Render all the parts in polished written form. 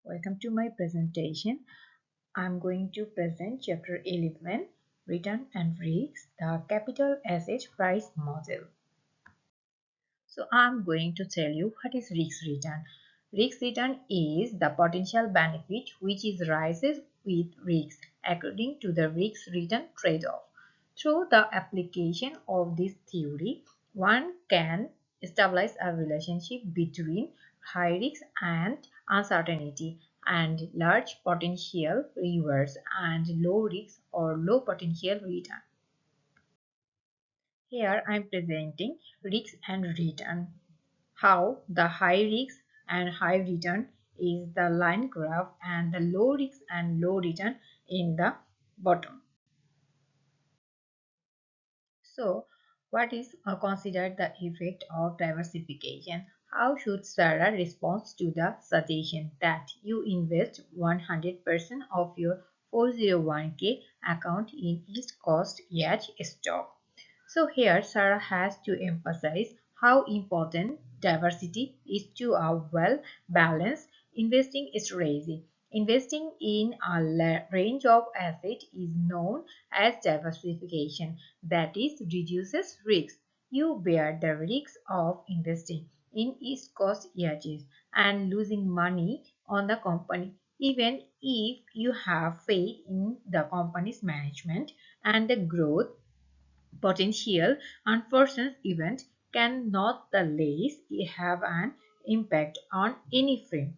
Welcome to my presentation. I'm going to present Chapter 11, Return and Risks, the Capital Asset Price Model. So I'm going to tell you what is risk return. Risk return is the potential benefit which is rises with risk according to the risk return trade-off. Through the application of this theory, one can establish a relationship between high risk and uncertainty and large potential rewards and low risk or low potential return. Here I am presenting risk and return. How the high risk and high return is the line graph and the low risk and low return in the bottom. So what is considered the effect of diversification? How should Sarah respond to the suggestion that you invest 100% of your 401k account in East Coast Yacht stock? So here Sarah has to emphasize how important diversity is to a well-balanced investing strategy. Investing in a range of assets is known as diversification, that is, reduces risk. You bear the risk of investing in East Coast yachts and losing money on the company, even if you have faith in the company's management and the growth potential. Unfortunate event can not the least have an impact on any firm.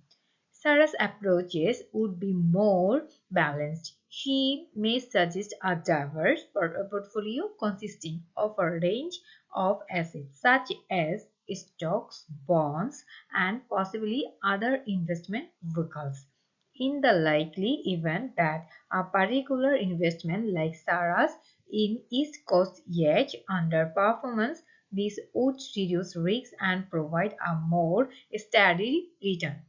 Sarah's approaches would be more balanced. She may suggest a diverse portfolio consisting of a range of assets such as stocks, bonds, and possibly other investment vehicles. In the likely event that a particular investment like Sarah's in East Coast Yacht underperforms, this would reduce risks and provide a more steady return.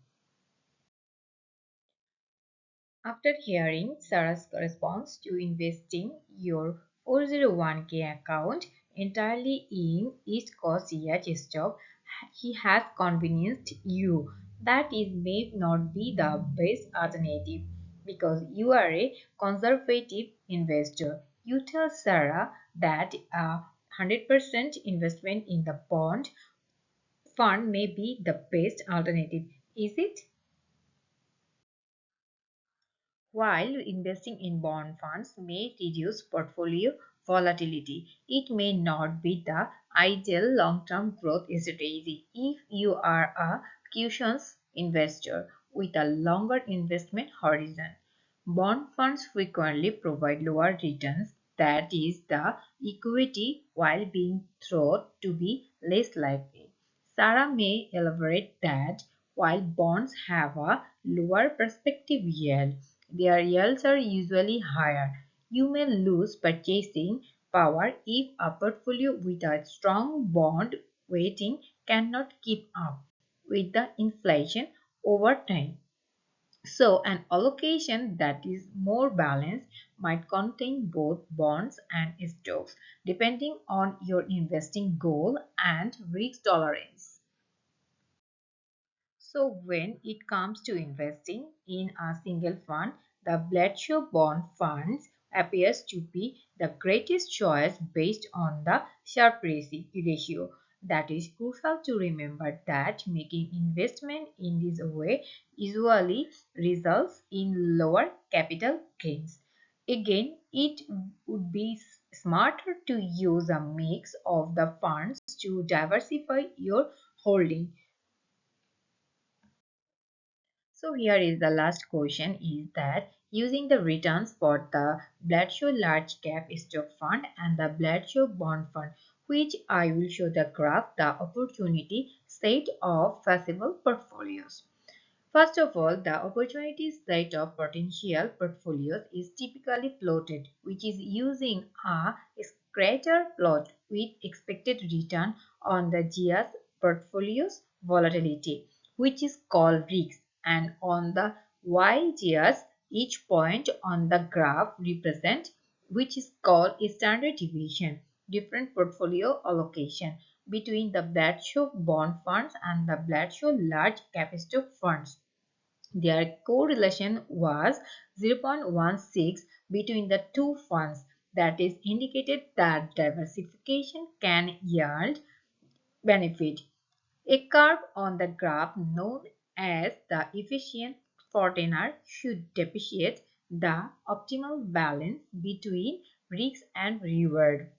After hearing Sarah's response to investing your 401k account entirely in East Coast Yacht stock, he has convinced you that it may not be the best alternative because you are a conservative investor. You tell Sarah that a 100% investment in the bond fund may be the best alternative. Is it? While investing in bond funds may reduce portfolio volatility, it may not be the ideal long-term growth strategy if you are a cautious investor with a longer investment horizon. Bond funds frequently provide lower returns, that is, the equity, while being thought to be less likely. Sarah may elaborate that while bonds have a lower prospective yield, their yields are usually higher. You may lose purchasing power if a portfolio with a strong bond weighting cannot keep up with the inflation over time. So, an allocation that is more balanced might contain both bonds and stocks, depending on your investing goal and risk tolerance. So when it comes to investing in a single fund, the Bledsoe Bond Funds appears to be the greatest choice based on the Sharpe ratio. That is crucial to remember that making investment in this way usually results in lower capital gains. Again, it would be smarter to use a mix of the funds to diversify your holding. So here is the last question is that using the returns for the Bledsoe Large Cap Stock Fund and the Bledsoe Bond Fund, which I will show the graph, the opportunity set of feasible portfolios. First of all, the opportunity set of potential portfolios is typically plotted, which is using a scatter plot with expected return on the GS portfolio's volatility, which is called risk, and on the YGS, each point on the graph represents, which is called a standard deviation, different portfolio allocation between the Bledsoe bond funds and the Bledsoe large cap stock funds. Their correlation was 0.16 between the two funds. That is indicated that diversification can yield benefit. A curve on the graph known as the efficient Fortner should depict the optimal balance between risk and reward.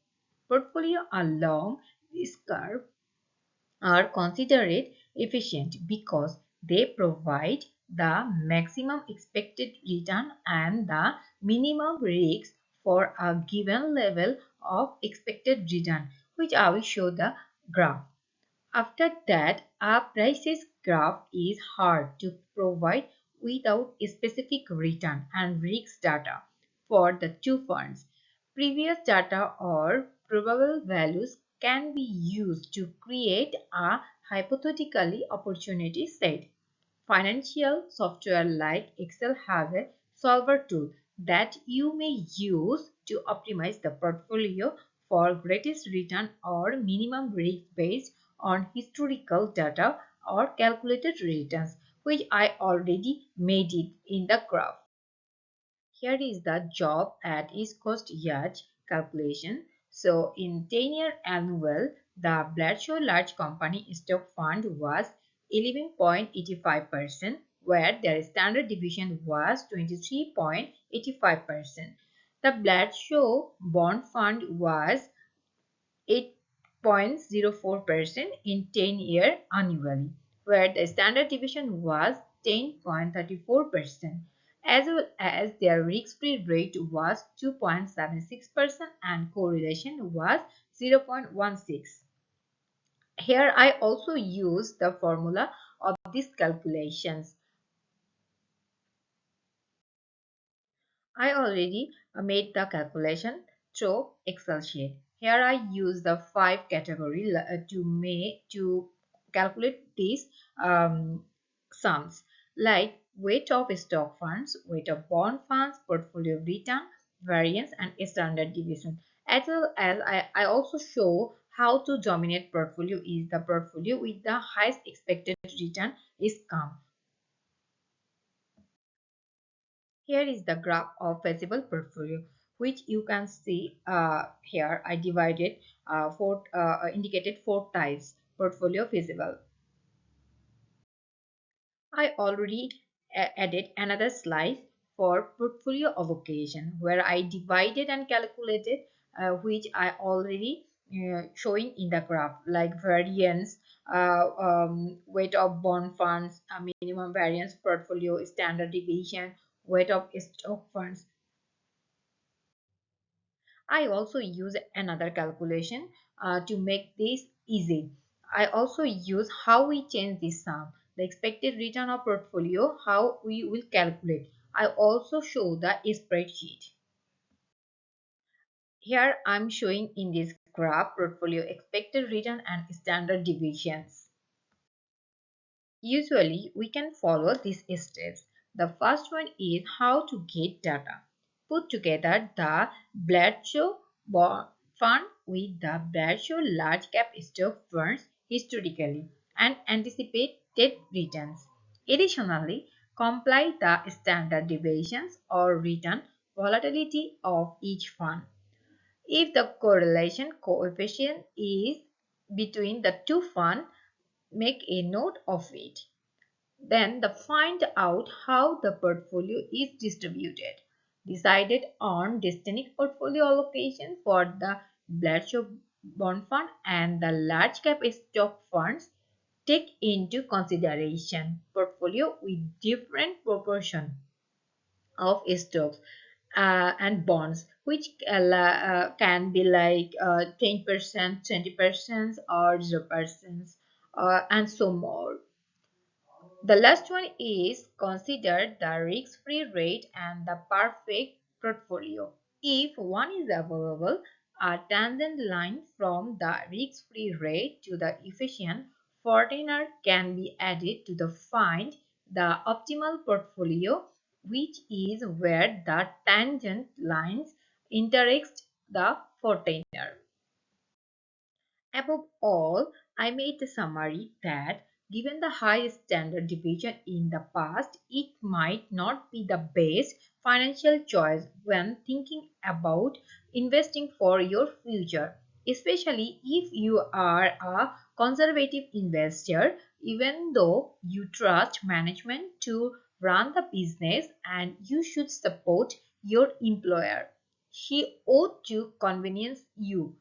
Portfolio along this curve are considered efficient because they provide the maximum expected return and the minimum risk for a given level of expected return, which I will show the graph. After that, a prices graph is hard to provide without specific return and risk data for the two funds. Previous data or probable values can be used to create a hypothetically opportunity set. Financial software like Excel has a solver tool that you may use to optimize the portfolio for greatest return or minimum risk based on historical data or calculated returns, which I already made it in the graph. Here is the job at East Coast Yacht calculation. So in 10-year annual, the Bradshaw Large Company Stock Fund was 11.85%, where their standard deviation was 23.85%. The Bradshaw Bond Fund was 8.04% in 10-year annually, where the standard deviation was 10.34%, as well as their risk-free rate was 2.76% and correlation was 0.16. Here I also use the formula of these calculations. I already made the calculation through Excel sheet. Here I use the 5 category to calculate these sums, like weight of stock funds, weight of bond funds, portfolio return, variance, and standard deviation. As well as I also show how to dominate portfolio is the portfolio with the highest expected return is come. Here is the graph of feasible portfolio, which you can see here. I divided indicated four types portfolio feasible. I already added another slice for portfolio allocation where I divided and calculated, which I already showing in the graph, like variance, weight of bond funds, minimum variance portfolio, standard deviation, weight of stock funds. I also use another calculation to make this easy. I also use how we change this sum, the expected return of portfolio, how we will calculate. I also show the spreadsheet. Here I'm showing in this graph portfolio expected return and standard deviations. Usually, we can follow these steps. The first one is how to get data. Put together the Bradshaw bond fund with the Bradshaw large cap stock funds historically and anticipated returns. Additionally, comply the standard deviations or return volatility of each fund. If the correlation coefficient is between the two funds, make a note of it. Then find out how the portfolio is distributed. Decided on distinct portfolio allocation for the Bradshaw bond fund and the large cap stock funds. Take into consideration portfolio with different proportion of stocks and bonds, which can be like 10%, 20%, or 0%, and so more. The last one is consider the risk-free rate and the perfect portfolio. If one is available, a tangent line from the risk-free rate to the efficient Fortner can be added to find the optimal portfolio, which is where the tangent lines intersect the Fortner. Above all, I made the summary that Given the high standard deviation in the past, it might not be the best financial choice when thinking about investing for your future, especially if you are a conservative investor. Even though you trust management to run the business and you should support your employer, he ought to convenience you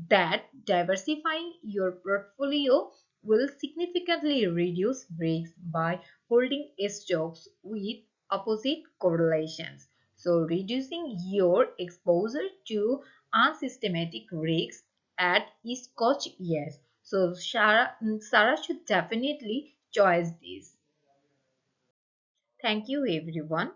that diversifying your portfolio will significantly reduce risks by holding stocks with opposite correlations. So, reducing your exposure to unsystematic risks at East Coast, yes. So, Sarah should definitely choose this. Thank you, everyone.